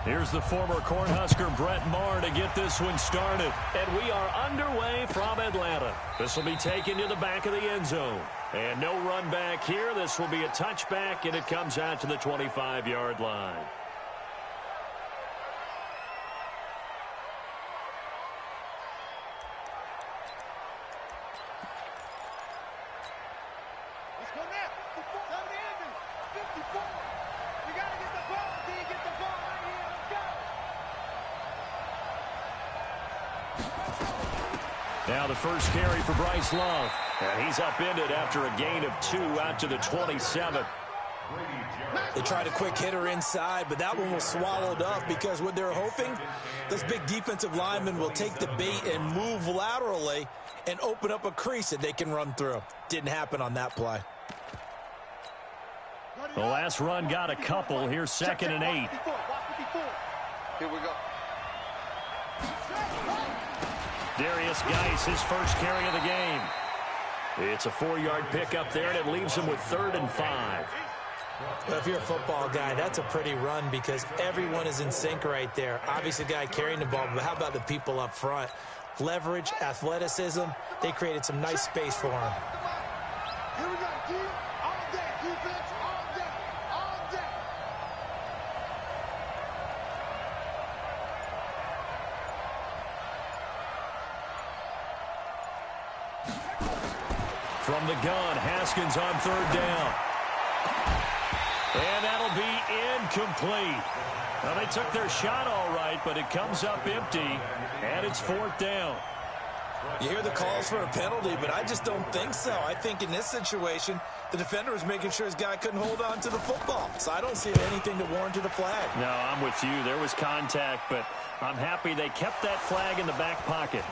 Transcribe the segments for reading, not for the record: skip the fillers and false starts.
Here's the former Cornhusker Brett Maher to get this one started. And we are underway from Atlanta. This will be taken to the back of the end zone. And no run back here. This will be a touchback, and it comes out to the 25-yard line. Now the first carry for Bryce Love. And he's upended after a gain of 2 out to the 27. They tried a quick hitter inside, but that one was swallowed up because what they're hoping, those big defensive linemen will take the bait and move laterally and open up a crease that they can run through. Didn't happen on that play. The last run got a couple. Here's 2nd and 8. Here we go. Darius Geis, his first carry of the game. It's a 4-yard pickup there, and it leaves him with 3rd and 5. Well, if you're a football guy, that's a pretty run because everyone is in sync right there. Obviously, the guy carrying the ball, but how about the people up front? Leverage, athleticism, they created some nice space for him. Here we go, G. All day, defense, all day, all day. From the gun, Haskins on 3rd down. And that'll be incomplete. Well, they took their shot all right, but it comes up empty, and it's 4th down. You hear the calls for a penalty, but I just don't think so. I think in this situation, the defender was making sure his guy couldn't hold on to the football. So I don't see anything to warrant the flag. No, I'm with you. There was contact, but I'm happy they kept that flag in the back pocket.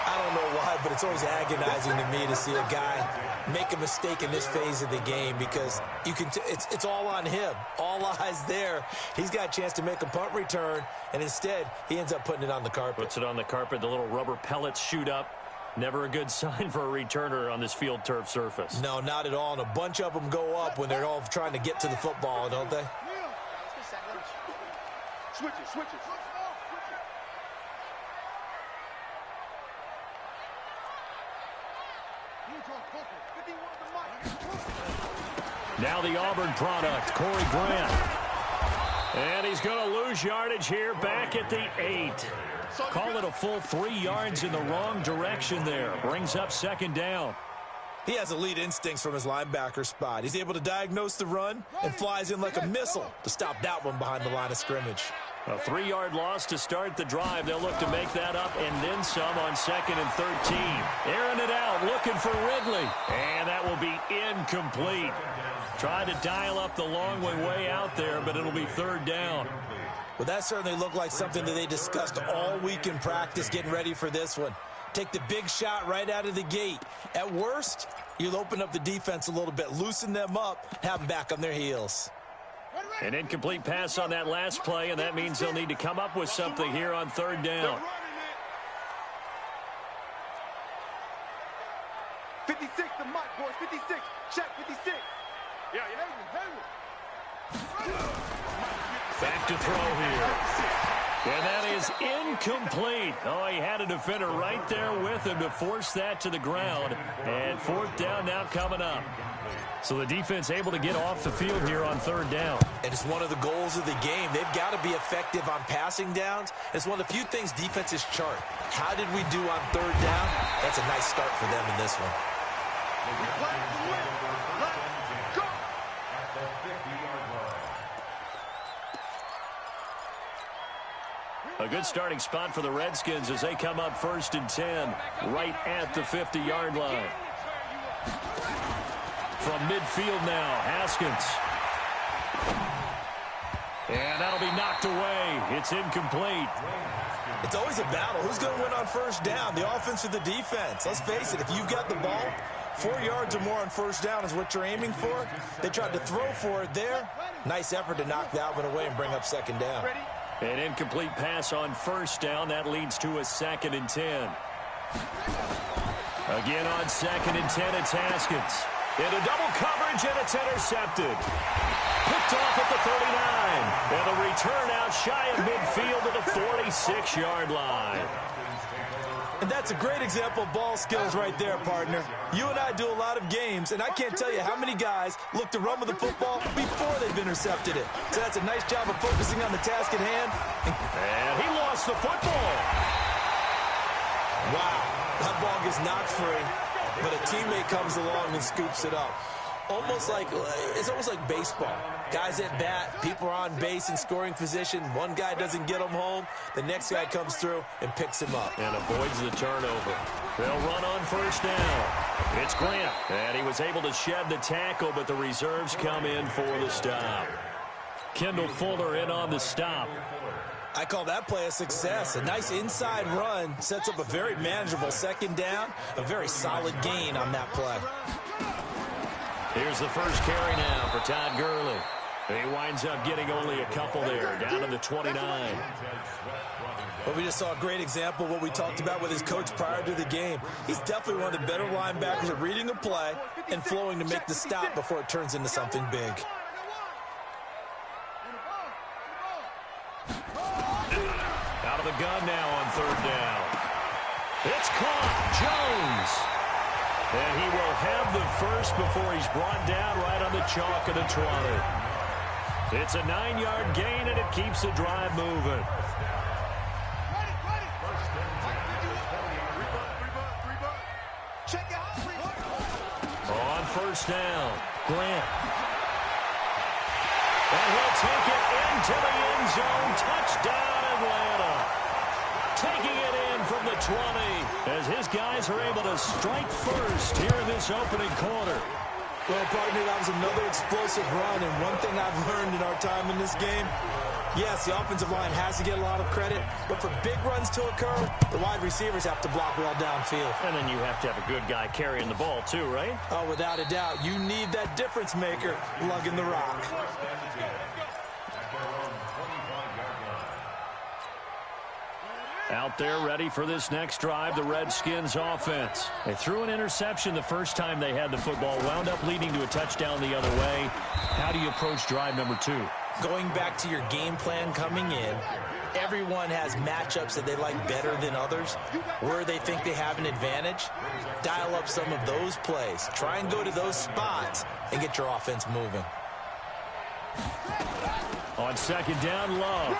I don't know why, but it's always agonizing to me to see a guy make a mistake in this phase of the game because you can. It's all on him. All eyes there. He's got a chance to make a punt return, and instead he ends up putting it on the carpet. Puts it on the carpet. The little rubber pellets shoot up. Never a good sign for a returner on this field turf surface. No, not at all. And a bunch of them go up when they're all trying to get to the football, don't they? Switch it, switch it. Now the Auburn product, Corey Grant. And he's going to lose yardage here back at the 8. Call it a full 3 yards in the wrong direction there. Brings up 2nd down. He has elite instincts from his linebacker spot. He's able to diagnose the run and flies in like a missile to stop that one behind the line of scrimmage. A 3-yard loss to start the drive. They'll look to make that up and then some on 2nd and 13. Airing it out, looking for Ridley. And that will be incomplete. Tried to dial up the long way out there, but it'll be 3rd down. Well, that certainly looked like something that they discussed all week in practice getting ready for this one. Take the big shot right out of the gate. At worst, you'll open up the defense a little bit, loosen them up, have them back on their heels. An incomplete pass on that last play, and that means they'll need to come up with something here on 3rd down. 56, the mic, boys. 56. Check 56. Yeah. Back to throw here. And that is incomplete. Oh, he had a defender right there with him to force that to the ground. And 4th down now coming up. So the defense able to get off the field here on 3rd down. And it's one of the goals of the game. They've got to be effective on passing downs. It's one of the few things defenses chart. How did we do on 3rd down? That's a nice start for them in this one. A good starting spot for the Redskins as they come up 1st and 10 right at the 50-yard line. From midfield now, Haskins. And that'll be knocked away. It's incomplete. It's always a battle. Who's going to win on 1st down, the offense or the defense? Let's face it, if you've got the ball, 4 yards or more on 1st down is what you're aiming for. They tried to throw for it there. Nice effort to knock that one away and bring up 2nd down. An incomplete pass on 1st down. That leads to a 2nd and 10. Again on 2nd and 10, it's Haskins. Into double coverage, and it's intercepted. Picked off at the And the return out shy of midfield to the 46-yard line. And that's a great example of ball skills right there, partner. You and I do a lot of games, and I can't tell you how many guys look to run with the football before they've intercepted it. So that's a nice job of focusing on the task at hand. And he lost the football. Wow, that ball gets knocked free, but a teammate comes along and scoops it up. It's almost like baseball. Guys at bat, people are on base in scoring position. One guy doesn't get him home. The next guy comes through and picks him up. And avoids the turnover. They'll run on first down. It's Grant. And he was able to shed the tackle, but the reserves come in for the stop. Kendall Fuller in on the stop. I call that play a success. A nice inside run sets up a very manageable second down. A very solid gain on that play. Here's the first carry now for Todd Gurley. He winds up getting only a couple there, down to the 29. But we just saw a great example of what we talked about with his coach prior to the game. He's definitely one of the better linebackers at reading a play and flowing to make the stop before it turns into something big. Out of the gun now on third down. It's caught. Jones. And he will have the first before he's brought down right on the chalk of the 20. It's a 9-yard gain, and it keeps the drive moving. On first down, Grant. And he'll take it into the end zone. Touchdown, Atlanta. Taking it in from the 20 as his guys are able to strike first here in this opening quarter. Well, partner, that was another explosive run, and one thing I've learned in our time in this game, yes, the offensive line has to get a lot of credit, but for big runs to occur, the wide receivers have to block well downfield. And then you have to have a good guy carrying the ball too, right? Oh, without a doubt. You need that difference maker lugging the rock. Out there ready for this next drive, the Redskins offense. They threw an interception the first time they had the football, wound up leading to a touchdown the other way. How do you approach drive number 2? Going back to your game plan coming in, everyone has matchups that they like better than others, where they think they have an advantage. Dial up some of those plays. Try and go to those spots and get your offense moving. On second down, Love.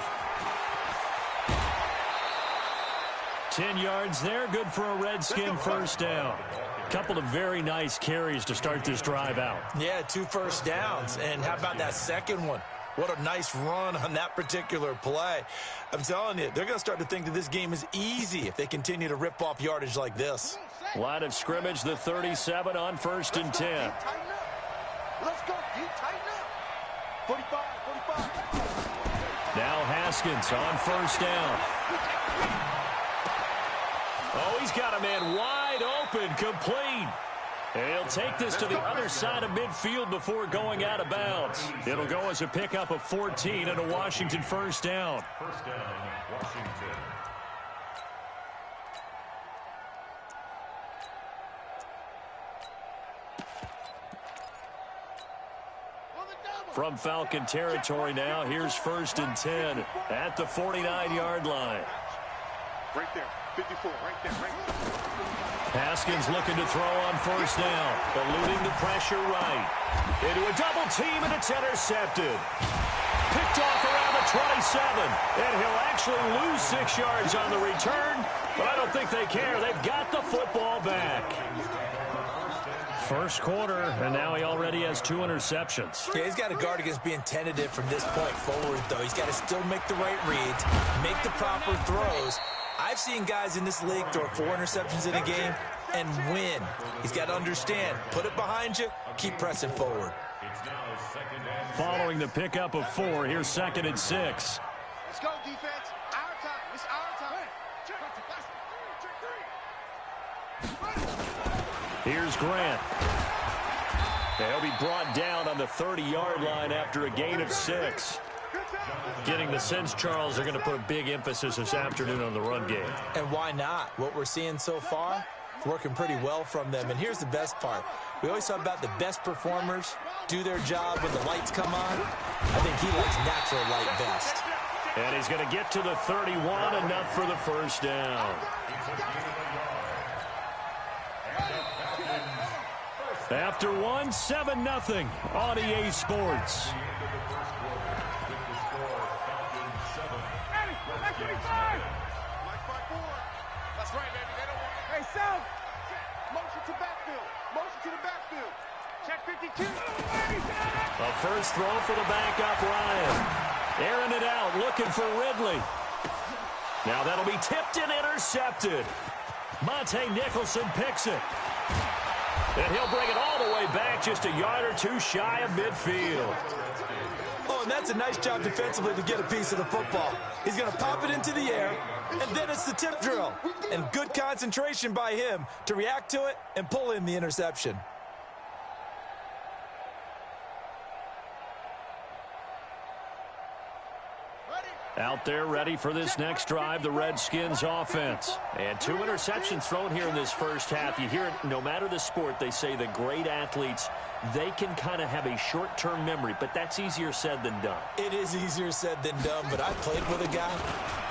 10 yards there, good for a Redskin first down. Couple of very nice carries to start this drive out. Yeah, 2 first downs. And how about that second one? What a nice run on that particular play. I'm telling you, they're going to start to think that this game is easy if they continue to rip off yardage like this. Line of scrimmage, the 37 on first and 10. Let's go, D. Tighten up. 45. Now Haskins on first down. Oh, he's got a man wide open, complete. And he'll take this to the other side of midfield before going out of bounds. It'll go as a pickup of 14 and a Washington first down. First down, Washington. From Falcon territory now, here's first and 10 at the 49-yard line. Right there, 54, right there. Haskins looking to throw on first down, eluding the pressure right. Into a double team, and it's intercepted. Picked off around the 27, and he'll actually lose 6 yards on the return, but I don't think they care. They've got the football back. First quarter, and now he already has 2 interceptions. Yeah, he's got to guard against being tentative from this point forward, though. He's got to still make the right reads, make the proper throws. I've seen guys in this league throw 4 interceptions in a game and win. He's got to understand, put it behind you, keep pressing forward. Following the pickup of 4, here's second and 6. Let's go, defense. Our time. It's our time. Here's Grant. He'll be brought down on the 30-yard line after a gain of 6. Getting the sense, Charles, they're going to put a big emphasis this afternoon on the run game. And why not? What we're seeing so far, working pretty well from them. And here's the best part. We always talk about the best performers do their job when the lights come on. I think think he likes natural light best. And he's going to get to the 31, enough for the first down. After 7-0 on EA Sports. That's right, baby. They don't want it. Hey, Sal. Motion to backfield. Motion to the backfield. Check 52. A first throw for the backup, Ryan. Airing it out, looking for Ridley. Now that'll be tipped and intercepted. Monte Nicholson picks it. And he'll bring it all the way back, just a yard or two shy of midfield. Oh, and that's a nice job defensively to get a piece of the football. He's going to pop it into the air, and then it's the tip drill. And good concentration by him to react to it and pull in the interception. Out there ready for this next drive, the Redskins offense. And 2 interceptions thrown here in this first half. You hear it, no matter the sport, they say the great athletes, they can kind of have a short-term memory, but that's easier said than done. It is easier said than done, but I played with a guy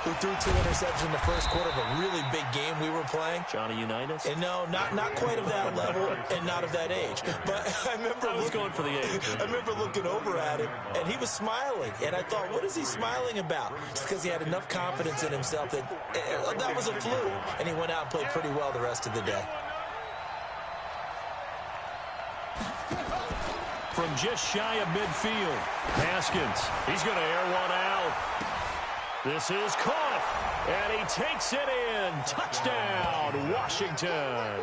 who threw 2 interceptions in the first quarter of a really big game we were playing. Johnny Unitas? And no, not quite of that level and not of that age. But I was going for the age. I remember looking over at him, and he was smiling. And I thought, what is he smiling about? It's because he had enough confidence in himself that that was a fluke. And he went out and played pretty well the rest of the day. From just shy of midfield, Haskins, he's going to air one out. This is caught, and he takes it in. Touchdown, Washington.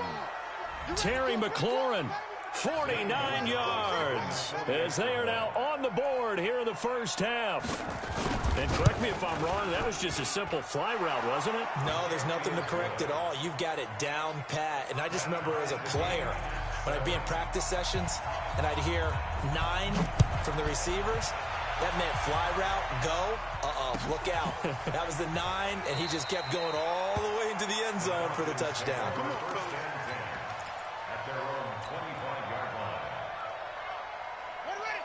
Terry McLaurin, 49 yards, as they are now on the board here in the first half. And correct me if I'm wrong, that was just a simple fly route, wasn't it? No, there's nothing to correct at all. You've got it down pat. And I just remember as a player, when I'd be in practice sessions and I'd hear 9 from the receivers, that meant fly route, go, look out. That was the 9, and he just kept going all the way into the end zone for the touchdown.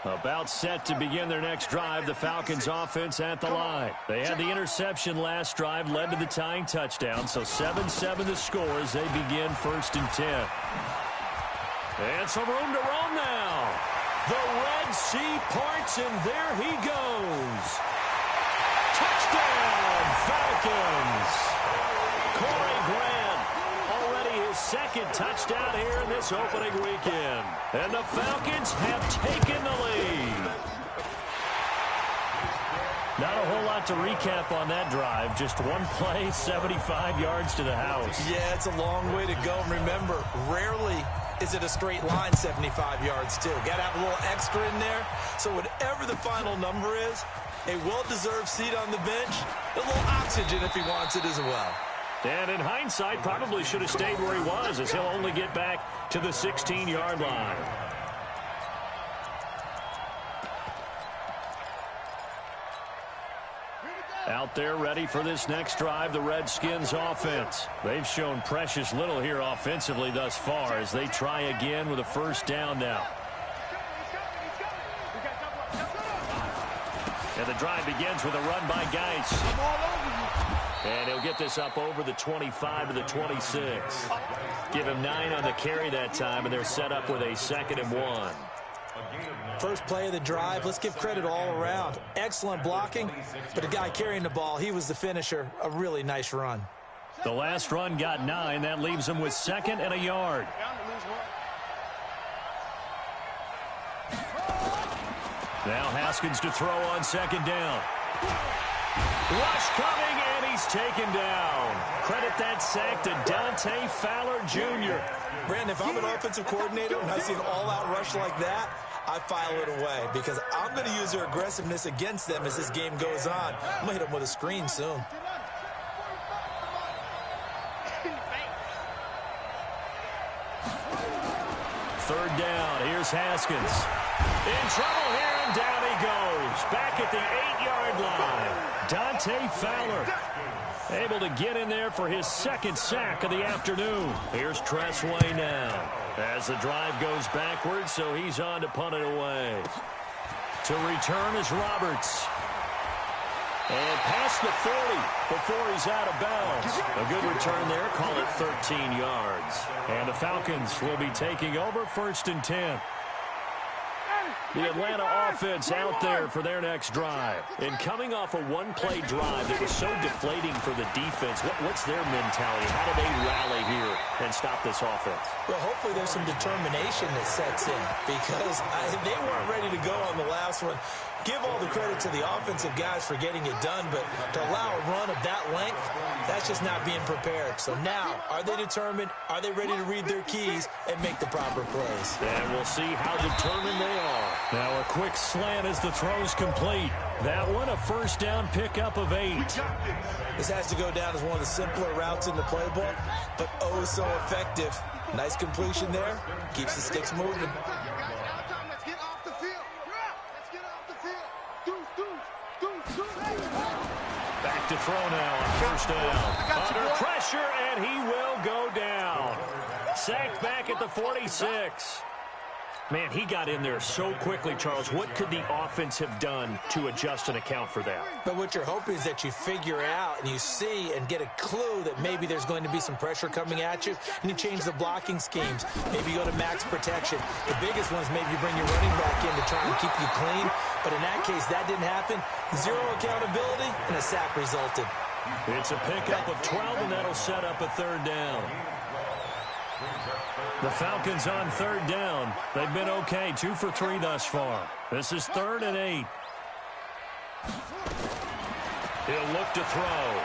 About set to begin their next drive, the Falcons offense at the line. They had the interception last drive, led to the tying touchdown, so 7-7 the score as they begin 1st and 10. And some room to roam now. The Red Sea parts, and there he goes. Touchdown, Falcons. Corey Grant, already his 2nd touchdown here in this opening weekend. And the Falcons have taken the lead. Not a whole lot to recap on that drive. Just one play, 75 yards to the house. Yeah, it's a long way to go. And remember, rarely is it a straight line 75 yards, too. Got to have a little extra in there. So whatever the final number is, a well-deserved seat on the bench, a little oxygen if he wants it as well. And in hindsight, probably should have stayed where he was, as he'll only get back to the 16-yard line. Out there ready for this next drive, the Redskins offense. They've shown precious little here offensively thus far as they try again with a first down now. And the drive begins with a run by Geis. And he'll get this up over the 25 to the 26. Give him 9 on the carry that time, and they're set up with a 2nd and 1. First play of the drive, let's give credit all around. Excellent blocking, but the guy carrying the ball, he was the finisher. A really nice run. The last run got 9. That leaves him with 2nd and a yard. Now Haskins to throw on 2nd down. Rush coming, and he's taken down. Credit that sack to Dante Fowler Jr. Brandon, if I'm an offensive coordinator and I see an all-out rush like that, I file it away because I'm going to use their aggressiveness against them as this game goes on. I'm going to hit them with a screen soon. Third down. Here's Haskins. In trouble here, and down he goes. Back at the 8-yard line. Dante Fowler able to get in there for his 2nd sack of the afternoon. Here's Tressway now as the drive goes backwards, so he's on to punt it away. To return is Roberts. And past the 40 before he's out of bounds. A good return there. Call it 13 yards. And the Falcons will be taking over 1st and 10. The Atlanta offense out there for their next drive. And coming off a one-play drive that was so deflating for the defense, what's their mentality? How do they rally here and stop this offense? Well, hopefully there's some determination that sets in because they weren't ready to go on the last one. Give all the credit to the offensive guys for getting it done, but to allow a run of that length, that's just not being prepared. So now, are they determined? Are they ready to read their keys and make the proper plays? And we'll see how determined they are. Now a quick slant as the throw's complete. That one, a 1st down pickup of 8. This has to go down as one of the simpler routes in the playbook, but oh so effective. Nice completion there. Keeps the sticks moving. Back to throw now on 1st down. Under pressure, and he will go down. Sacked back at the 46. Man, he got in there so quickly, Charles. What could the offense have done to adjust and account for that? But what you're hoping is that you figure out and you see and get a clue that maybe there's going to be some pressure coming at you, and you change the blocking schemes. Maybe you go to max protection. The biggest one is maybe you bring your running back in to try and keep you clean. But in that case, that didn't happen. 0 accountability, and a sack resulted. It's a pickup of 12, and that'll set up a 3rd down. The Falcons on 3rd down. They've been okay, 2 for 3 thus far. This is 3rd and 8. He'll look to throw.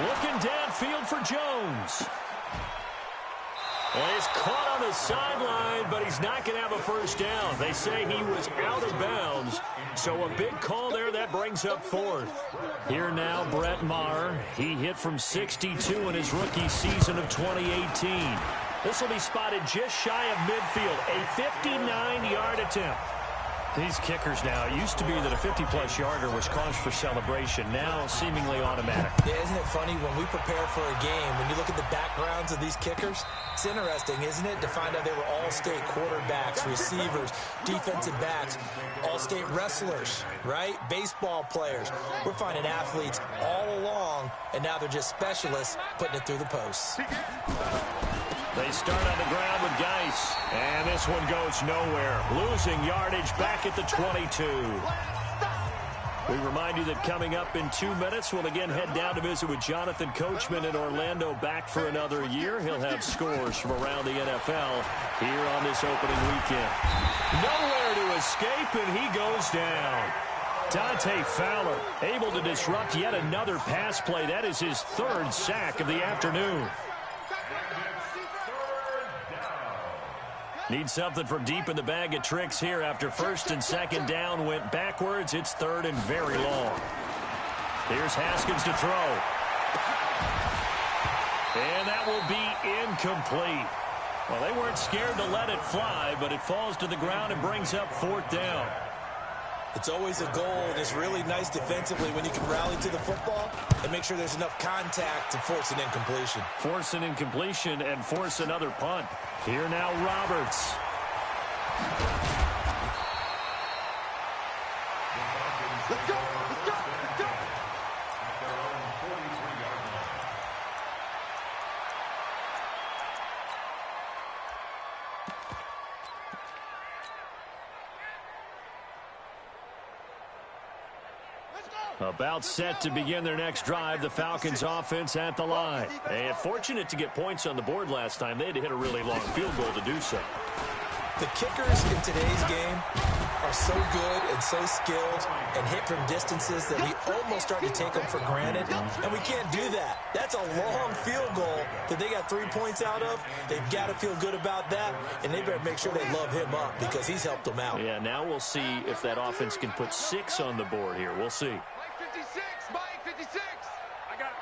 Looking downfield for Jones. Well, he's caught on the sideline, but he's not going to have a 1st down. They say he was out of bounds, so a big call there. That brings up 4th. Here now, Brett Maher. He hit from 62 in his rookie season of 2018. This will be spotted just shy of midfield, a 59-yard attempt. These kickers now, it used to be that a 50-plus yarder was cause for celebration. Now seemingly automatic. Yeah, isn't it funny when we prepare for a game, when you look at the backgrounds of these kickers, it's interesting, isn't it, to find out they were all-state quarterbacks, receivers, defensive backs, all-state wrestlers, right? Baseball players. We're finding athletes all along, and now they're just specialists putting it through the posts. They start on the ground with Geis, and this one goes nowhere. Losing yardage back at the 22. We remind you that coming up in 2 minutes, we'll again head down to visit with Jonathan Coachman in Orlando, back for another year. He'll have scores from around the NFL here on this opening weekend. Nowhere to escape, and he goes down. Dante Fowler able to disrupt yet another pass play. That is his 3rd sack of the afternoon. Need something from deep in the bag of tricks here after 1st and 2nd down went backwards. It's 3rd and very long. Here's Haskins to throw. And that will be incomplete. Well, they weren't scared to let it fly, but it falls to the ground and brings up 4th down. It's always a goal, and it's really nice defensively when you can rally to the football and make sure there's enough contact to force an incompletion. Force an incompletion and force another punt. Here now, Roberts. Let's go! Let's go! Let's go! About set to begin their next drive, the Falcons offense at the line. And fortunate to get points on the board last time. They had to hit a really long field goal to do so. The kickers in today's game are so good and so skilled and hit from distances that we almost start to take them for granted, and we can't do that. That's a long field goal that they got 3 points out of. They've got to feel good about that, and they better make sure they love him up because he's helped them out. Yeah, now we'll see if that offense can put 6 on the board here. We'll see. Mike 56! Mike 56! I got it.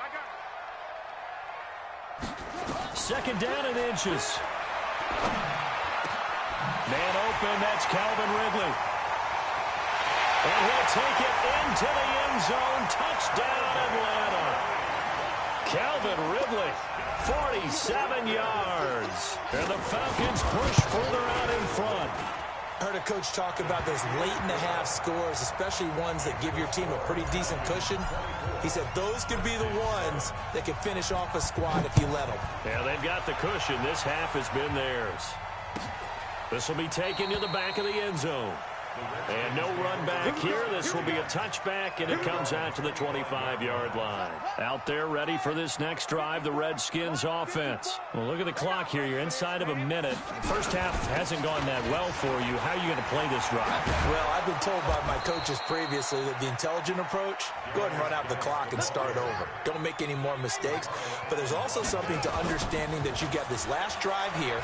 2nd down and inches. Man open, that's Calvin Ridley. And he'll take it into the end zone. Touchdown, Atlanta. Calvin Ridley, 47 yards. And the Falcons push further out in front. I heard a coach talk about those late-in-the-half scores, especially ones that give your team a pretty decent cushion. He said those could be the ones that could finish off a squad if you let them. Yeah, they've got the cushion. This half has been theirs. This will be taken to the back of the end zone. And no run back here. This will be a touchback, and it comes out to the 25-yard line. Out there ready for this next drive, the Redskins offense. Well, look at the clock here. You're inside of a minute. First half hasn't gone that well for you. How are you going to play this drive? Well, I've been told by my coaches previously that the intelligent approach, go ahead and run out the clock and start over. Don't make any more mistakes. But there's also something to understanding that you get this last drive here.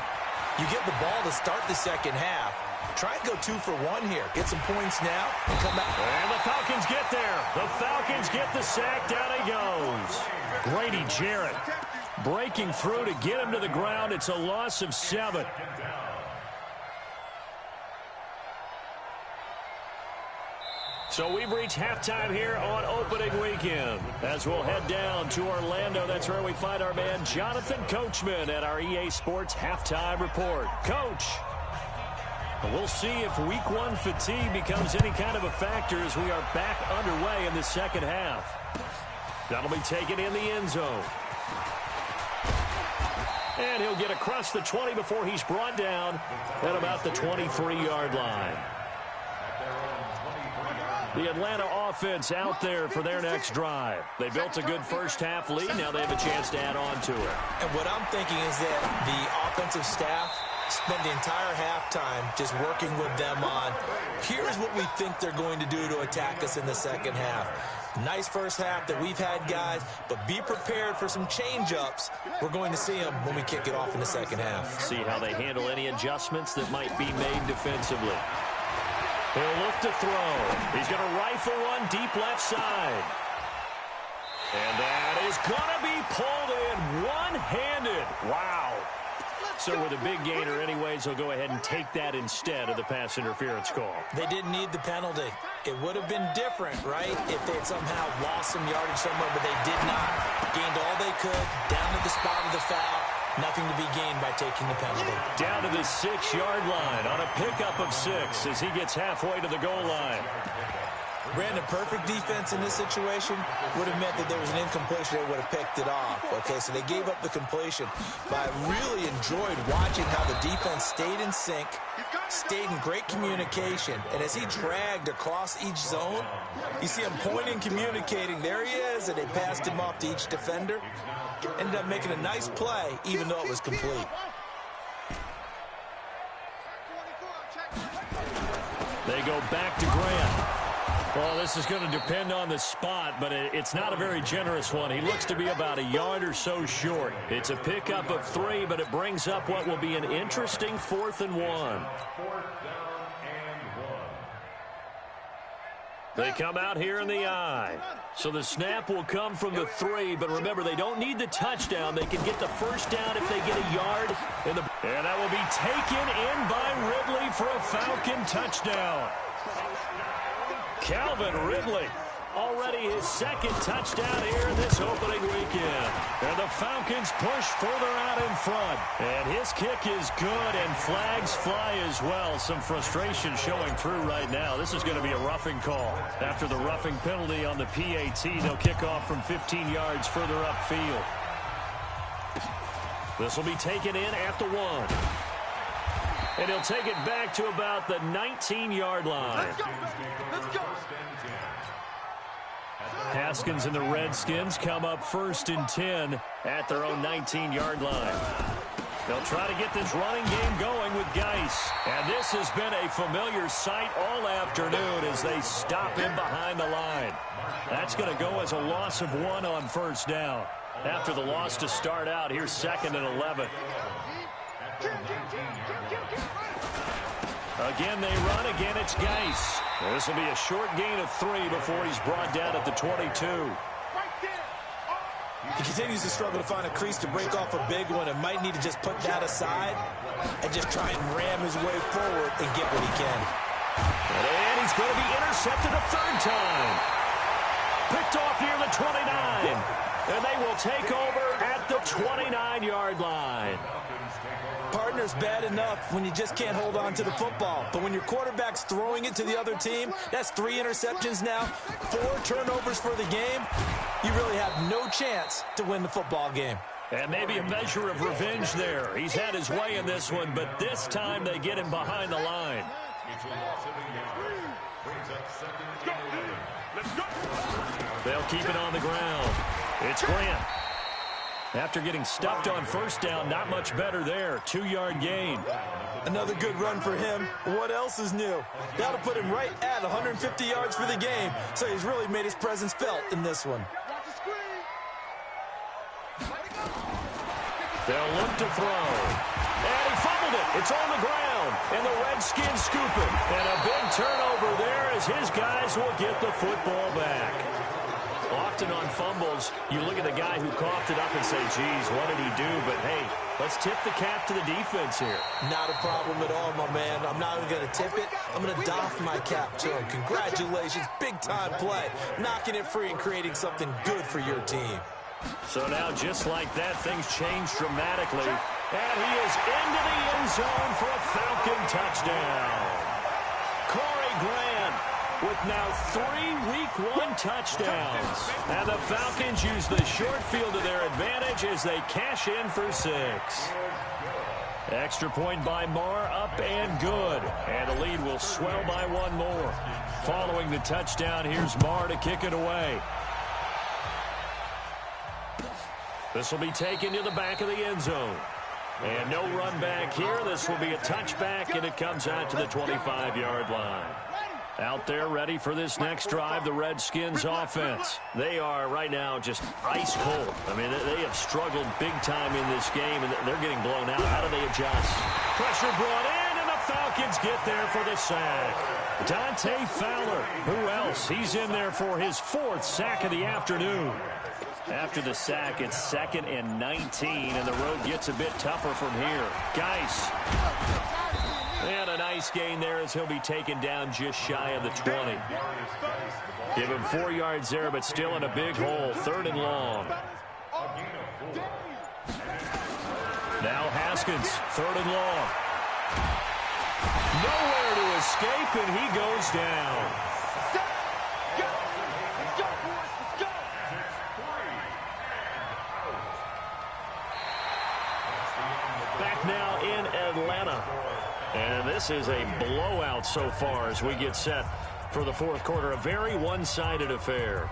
You get the ball to start the second half. Try and go 2 for 1 here. Get some points now and come back. And the Falcons get there. The Falcons get the sack. Down he goes. Grady Jarrett breaking through to get him to the ground. It's a loss of 7. So we've reached halftime here on opening weekend. As we'll head down to Orlando, that's where we find our man Jonathan Coachman at our EA Sports Halftime Report. Coach, we'll see if week 1 fatigue becomes any kind of a factor as we are back underway in the second half. That'll be taken in the end zone. And he'll get across the 20 before he's brought down at about the 23-yard line. The Atlanta offense out there for their next drive. They built a good first half lead. Now they have a chance to add on to it. And what I'm thinking is that the offensive staff spend the entire halftime just working with them on, here's what we think they're going to do to attack us in the second half. Nice first half that we've had, guys, but be prepared for some change-ups. We're going to see them when we kick it off in the second half. See how they handle any adjustments that might be made defensively. He'll look to throw. He's going to rifle one deep left side. And that is going to be pulled in one-handed. Wow. So with a big gainer anyways, he'll go ahead and take that instead of the pass interference call. They didn't need the penalty. It would have been different, right, if they had somehow lost some yardage somewhere, but they did not. Gained all they could, down to the spot of the foul. Nothing to be gained by taking the penalty. Down to the 6-yard line on a pickup of 6 as he gets halfway to the goal line. Brandon, perfect defense in this situation would have meant that there was an incompletion. They would have picked it off. Okay, so they gave up the completion. But I really enjoyed watching how the defense stayed in sync, stayed in great communication. And as he dragged across each zone, you see him pointing, communicating. There he is, and they passed him off to each defender. Ended up making a nice play, even though it was complete. They go back to Grant. Well, this is going to depend on the spot, but it's not a very generous one. He looks to be about a yard or so short. It's a pickup of 3, but it brings up what will be an interesting 4th and 1. They come out here in the I. So the snap will come from the 3, but remember, they don't need the touchdown. They can get the first down if they get a yard. And that will be taken in by Ridley for a Falcon touchdown. Calvin Ridley, already his 2nd touchdown here in this opening weekend. And the Falcons push further out in front. And his kick is good, and flags fly as well. Some frustration showing through right now. This is going to be a roughing call. After the roughing penalty on the PAT, they'll kick off from 15 yards further upfield. This will be taken in at the 1. And he'll take it back to about the 19-yard line. Let's go. Haskins and the Redskins come up 1st and 10 at their own 19-yard line. They'll try to get this running game going with Geis. And this has been a familiar sight all afternoon as they stop him behind the line. That's going to go as a loss of 1 on 1st down. After the loss to start out, here's 2nd and 11. Again, they run. Again, it's Geis. This will be a short gain of 3 before he's brought down at the 22. He continues to struggle to find a crease to break off a big one and might need to just put that aside and just try and ram his way forward and get what he can. And he's going to be intercepted a 3rd time. Picked off near the 29. And they will take over at the 29-yard line. partner's bad enough when you just can't hold on to the football. But when your quarterback's throwing it to the other team, that's 3 interceptions now, 4 turnovers for the game. You really have no chance to win the football game. And maybe a measure of revenge there. He's had his way in this one, but this time they get him behind the line. They'll keep it on the ground. It's Grant. After getting stuffed on first down, not much better there. 2-yard gain. Another good run for him. What else is new? That'll put him right at 150 yards for the game, so he's really made his presence felt in this one. They'll look to throw. And he fumbled it. It's on the ground. And the Redskins scoop it. And a big turnover there as his guys will get the football back. Often on fumbles, you look at the guy who coughed it up and say, geez, what did he do? But, hey, let's tip the cap to the defense here. Not a problem at all, my man. I'm not even going to tip it. I'm going to doff my cap to him. Congratulations. Big-time play. Knocking it free and creating something good for your team. So now, just like that, things change dramatically. And he is into the end zone for a Falcon touchdown. Corey Grant with now 3 Week 1 touchdowns. And the Falcons use the short field to their advantage as they cash in for 6. Extra point by Marr, up and good. And the lead will swell by 1 more. Following the touchdown, here's Marr to kick it away. This will be taken to the back of the end zone. And no run back here. This will be a touchback, and it comes out to the 25-yard line. Out there ready for this next drive, the Redskins offense. They are right now just ice cold. I mean, they have struggled big time in this game, and they're getting blown out. How do they adjust? Pressure brought in, and the Falcons get there for the sack. Dante Fowler, who else? He's in there for his 4th sack of the afternoon. After the sack, it's 2nd and 19, and the road gets a bit tougher from here. Geis. And a nice gain there as he'll be taken down just shy of the 20. Give him 4 yards there, but still in a big hole. 3rd and long. Now Haskins, 3rd and long. Nowhere to escape, and he goes down. Back now in Atlanta. And this is a blowout so far as we get set for the 4th quarter. A very one-sided affair.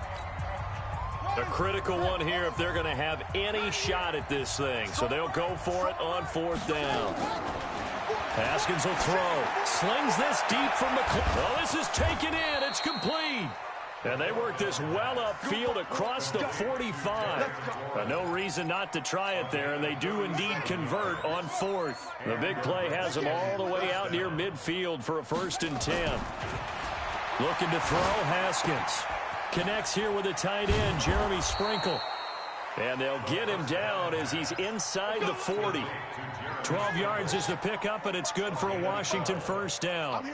A critical one here if they're going to have any shot at this thing. So they'll go for it on 4th down. Haskins will throw. Slings this deep from the... Oh, this is taken in. It's complete. And they work this well upfield across the 45. No reason not to try it there, and they do indeed convert on 4th. The big play has them all the way out near midfield for a 1st and 10. Looking to throw, Haskins. Connects here with a tight end, Jeremy Sprinkle. And they'll get him down as he's inside the 40. 12 yards is the pickup, and it's good for a Washington 1st down.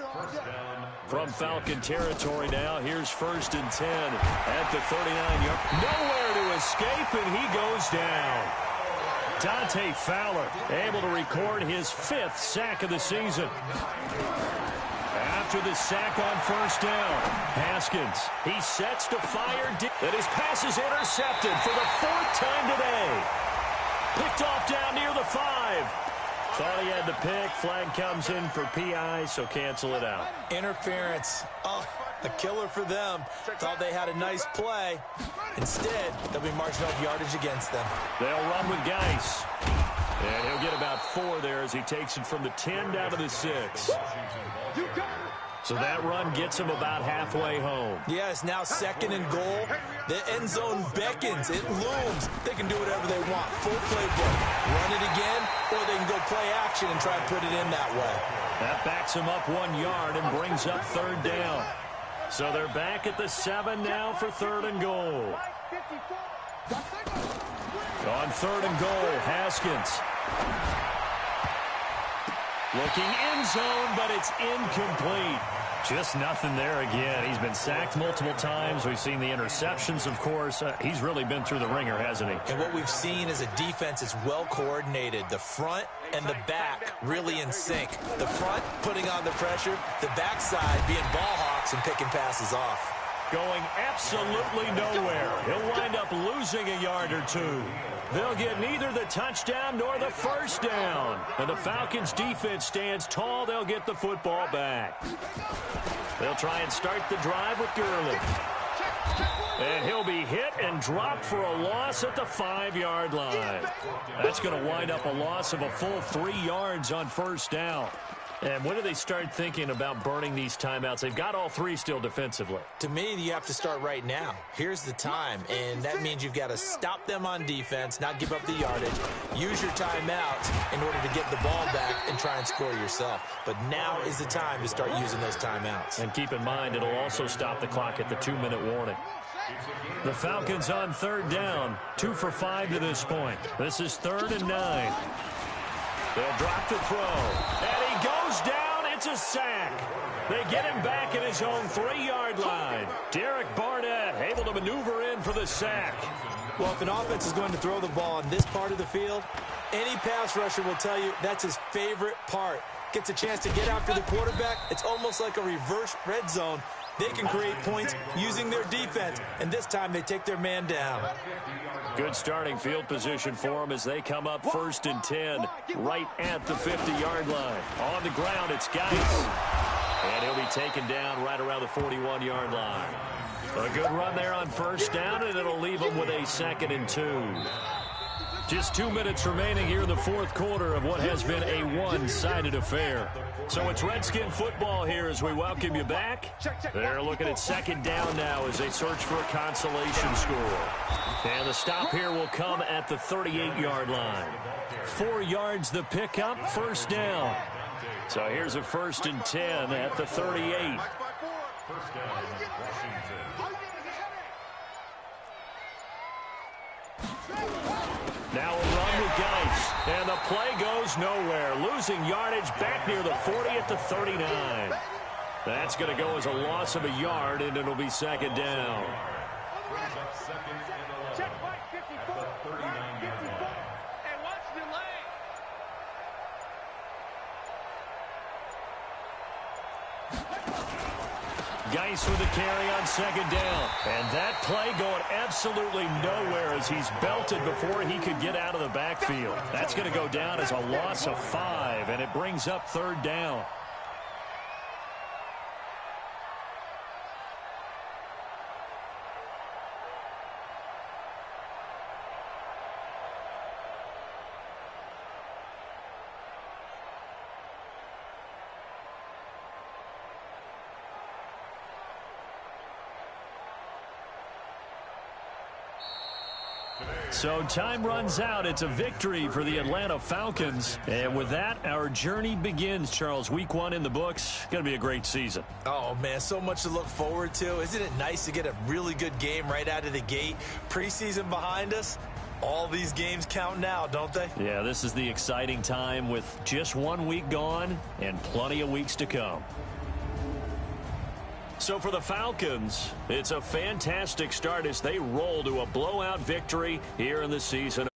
From Falcon territory now, here's 1st and 10 at the 39-yard. Nowhere to escape, and he goes down. Dante Fowler able to record his 5th sack of the season. After the sack on 1st down, Haskins, he sets to fire. And his pass is intercepted for the 4th time today. Picked off down near the 5. Thought he had the pick. Flag comes in for PI, so cancel it out. Interference. Oh, a killer for them. Thought they had a nice play. Instead, they'll be marching off yardage against them. They'll run with Geis. And he'll get about 4 there as he takes it from the 10 down to the 6. So that run gets him about halfway home. Yes, now 2nd and goal. The end zone beckons. It looms. They can do whatever they want. Full playbook. Run it again, or they can go play action and try and put it in that way. That backs him up 1 yard and brings up 3rd down. So they're back at the 7 now for 3rd and goal. On 3rd and goal, Haskins. Looking end zone, but it's incomplete. Just nothing there again. He's been sacked multiple times. We've seen the interceptions, of course. He's really been through the ringer, hasn't he? And what we've seen is a defense that's well coordinated. The front and the back really in sync. The front putting on the pressure, the backside being ball hawks and picking passes off. Going absolutely nowhere. He'll wind up losing a yard or two. They'll get neither the touchdown nor the first down. And the Falcons defense stands tall. They'll get the football back. They'll try and start the drive with Gurley. And he'll be hit and dropped for a loss at the 5-yard line. That's going to wind up a loss of a full 3 yards on first down. And when do they start thinking about burning these timeouts? They've got all 3 still defensively. To me, you have to start right now. Here's the time, and that means you've got to stop them on defense, not give up the yardage, use your timeouts in order to get the ball back and try and score yourself. But now is the time to start using those timeouts. And keep in mind, it'll also stop the clock at the 2-minute warning. The Falcons on 3rd down, 2 for 5 to this point. This is 3rd and 9. They'll drop to throw. And he goes down. It's a sack. They get him back at his own 3-yard line. Derek Barnett able to maneuver in for the sack. Well, if an offense is going to throw the ball on this part of the field, any pass rusher will tell you that's his favorite part. Gets a chance to get after the quarterback. It's almost like a reverse red zone. They can create points using their defense, and this time they take their man down. Good starting field position for them as they come up 1st and 10 right at the 50-yard line. On the ground, it's Geis. And he'll be taken down right around the 41-yard line. A good run there on 1st down, and it'll leave them with a 2nd and 2. Just 2 minutes remaining here in the 4th quarter of what has been a one-sided affair. So it's Redskin football here as we welcome you back. They're looking at 2nd down now as they search for a consolation score. And the stop here will come at the 38-yard line. 4 yards the pickup, 1st down. So here's a 1st and 10 at the 38. 1st down, Washington. Now a run with Geis, and the play goes nowhere. Losing yardage back near the 40 at the 39. That's going to go as a loss of a yard, and it'll be 2nd down. Brings up 2nd and 11 at the 39-yard line. And watch the lane. Geis with a carry on 2nd down. And that play going absolutely nowhere as he's belted before he could get out of the backfield. That's going to go down as a loss of 5, and it brings up 3rd down. So time runs out. It's a victory for the Atlanta Falcons. And with that, our journey begins, Charles. Week 1 in the books. Going to be a great season. Oh, man, so much to look forward to. Isn't it nice to get a really good game right out of the gate? Preseason behind us. All these games count now, don't they? Yeah, this is the exciting time with just 1 week gone and plenty of weeks to come. So for the Falcons, it's a fantastic start as they roll to a blowout victory here in the season